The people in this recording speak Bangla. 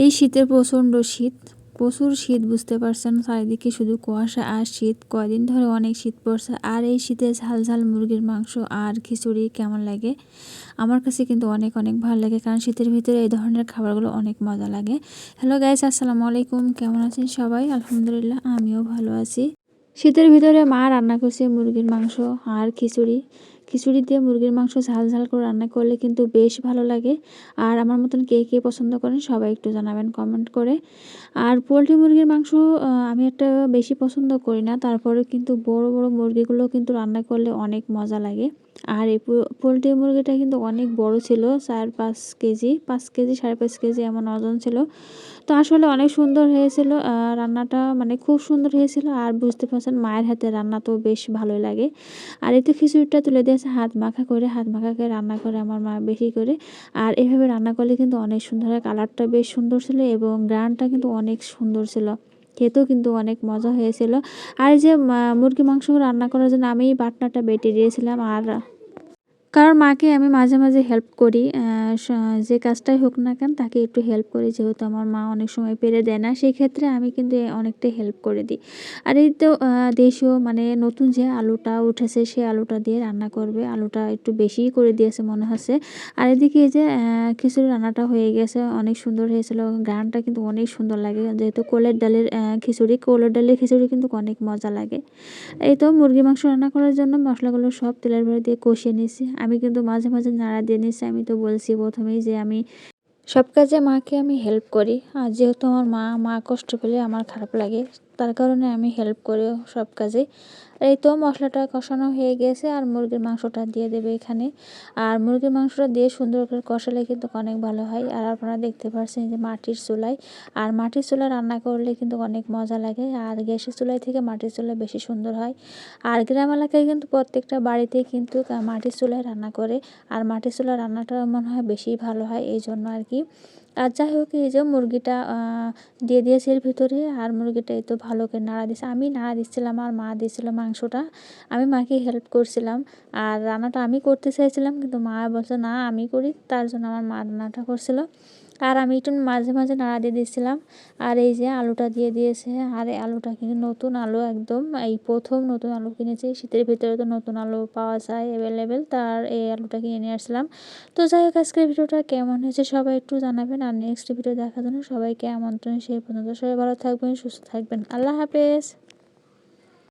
এই শীতে প্রচণ্ড শীত, প্রচুর শীত, বুঝতে পারছেন। চারিদিকে শুধু কুয়াশা আর শীত। কয়দিন ধরে অনেক শীত পড়ছে। আর এই শীতে ঝাল ঝাল মুরগির মাংস আর খিচুড়ি কেমন লাগে? আমার কাছে কিন্তু অনেক অনেক ভালো লাগে, কারণ শীতের ভিতরে এই ধরনের খাবারগুলো অনেক মজা লাগে। হ্যালো গাইস, আসসালামু আলাইকুম। কেমন আছেন সবাই? আলহামদুলিল্লাহ, আমিও ভালো আছি। শীতের ভিতরে মা রান্না করছে মুরগির মাংস আর খিচুড়ি। খিচুড়ি দিয়ে মুরগির মাংস ঝাল ঝাল করে রান্না করলে কিন্তু বেশ ভালো লাগে। আর আমার মতন কে কে পছন্দ করেন সবাই একটু জানাবেন কমেন্ট করে। আর পোলট্রি মুরগির মাংস আমি একটা বেশি পছন্দ করি না, তারপরে কিন্তু বড় বড় মুরগিগুলো কিন্তু রান্না করলে অনেক মজা লাগে। আর এই পোলট্রি মুরগিটা কিন্তু অনেক বড় ছিল, 4-5 কেজি, 5 কেজি, 5.5 কেজি এমন ওজন ছিল। তো আসলে অনেক সুন্দর হয়েছিল রান্নাটা, মানে খুব সুন্দর হয়েছিল। আর বুঝতে পারছেন, মায়ের হাতে রান্না তো বেশ ভালোই লাগে। আর এই তো খিচুড়িটা তুলে দিয়েছে হাত মাখা করে, হাত মাখাকে রান্না করে আমার মা বেশি করে। আর এভাবে রান্না করলে কিন্তু অনেক সুন্দর হয়। কালারটা বেশ সুন্দর ছিল এবং গ্রানটা কিন্তু অনেক সুন্দর ছিল। খেতেও কিন্তু অনেক মজা হয়েছিল। আর এই যে মুরগি মাংস রান্না করার জন্য আমি বাটনাটা বেটে দিয়েছিলাম। আর কারণ মাকে আমি মাঝে মাঝে হেল্প করি, যে কাজটাই হোক না কেন তাকে একটু হেল্প করি, যেহেতু আমার মা অনেক সময় পেরে দেয় না, সেই ক্ষেত্রে আমি কিন্তু অনেকটাই হেল্প করে দিই। আর এই তো দেশীয় মানে নতুন যে আলুটা উঠেছে সেই আলুটা দিয়ে রান্না করবে। আলুটা একটু বেশিই করে দিয়েছে মনে হচ্ছে। আর এদিকে এই যে খিচুড়ি রান্নাটা হয়ে গেছে, অনেক সুন্দর হয়েছিল। গানটা কিন্তু অনেক সুন্দর লাগে, যেহেতু কোলের ডালের খিচুড়ি, কোলের ডালের খিচুড়ি কিন্তু অনেক মজা লাগে। এই তো মুরগি মাংস রান্না করার জন্য মশলাগুলো সব তেলের ভেতর দিয়ে কষিয়ে নিয়েছি। আমি কিন্তু মাঝে মাঝে নাড়া দিয়ে নিচ্ছি। আমি তো বলছি প্রথমেই যে আমি সব কাজে মাকে আমি হেল্প করি। আর যেহেতু আমার মা কষ্ট পেলে আমার খারাপ লাগে, তার কারণে আমি হেল্প করি সব কাজে। এই তো মশলাটা কষানো হয়ে গেছে, আর মুরগির মাংসটা দিয়ে দেবে এখানে। আর মুরগির মাংসটা দিয়ে সুন্দর করে কষালে কিন্তু অনেক ভালো হয়। আর আপনারা দেখতে পাচ্ছেন যে মাটির চুলায়, আর মাটির চুলায় রান্না করলে কিন্তু অনেক মজা লাগে। আর গ্যাসের চুলায় থেকে মাটির চুলায় বেশি সুন্দর হয়। আর গ্রাম এলাকায় কিন্তু প্রত্যেকটা বাড়িতেই কিন্তু মাটির চুলায় রান্না করে। আর মাটির চুলার রান্নাটা মনে হয় বেশি ভালো হয়, এই জন্য আর কি। আর যাই হোক, এই যে মুরগিটা দিয়ে দিয়েছে এর ভিতরে। আর মুরগিটা এই তো ভালো করে নাড়া দিচ্ছে, আমি নাড়া দিচ্ছিলাম আর মা দিয়েছিল মাংসটা। আমি মাকে হেল্প করছিলাম। আর রান্নাটা আমি করতে চাইছিলাম, কিন্তু মা বলছে না আমি করি, তার জন্য আমার মা রান্নাটা করছিল। আর আমি একটু মাঝে মাঝে নাড়া দিয়ে দিচ্ছিলাম। আর এই যে আলুটা দিয়ে দিয়েছে। আর এই আলুটা কিন্তু নতুন আলু, একদম এই প্রথম নতুন আলু কিনেছি। শীতের ভিতরে তো নতুন আলু পাওয়া যায় অ্যাভেলেবেল, তার এই আলুটা কিনে নিয়ে আসলাম। তো যাই হোক, আজকের ভিডিওটা কেমন হয়েছে সবাই একটু জানাবেন। আর নেক্সট ভিডিও দেখার জন্য সবাইকে আমন্ত্রণ। সেই পর্যন্ত সবাই ভালো থাকবেন, সুস্থ থাকবেন। আল্লাহ হাফেজ।